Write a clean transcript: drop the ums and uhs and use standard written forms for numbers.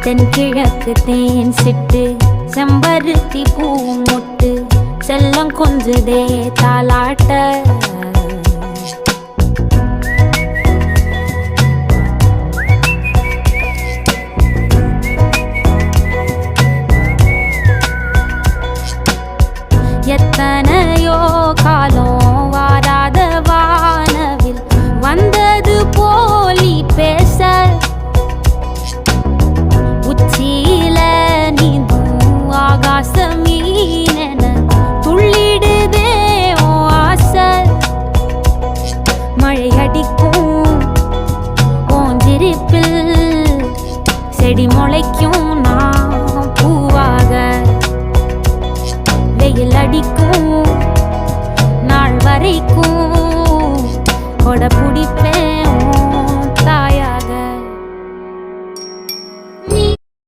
தென்கிழக்கு தேன் சிட்டு செம்பருத்தி பூ மொட்டு செல்லம் கொஞ்சுதே தாலாட்ட எத்தனையோ காலம் வாராத வானவில் வந்தது போலி பேச உச்சியில நீந்தும் ஆகாச மீனென துள்ளிடுதே ஓ ஆசை மழை அடிக்கும் ஓஞ்சிருப்பில் செடி முளைக்கும் நான் பூவாக வெயில் அடிக்கும் நாள் வரைக்கும் கொடை பிடிப்பேன்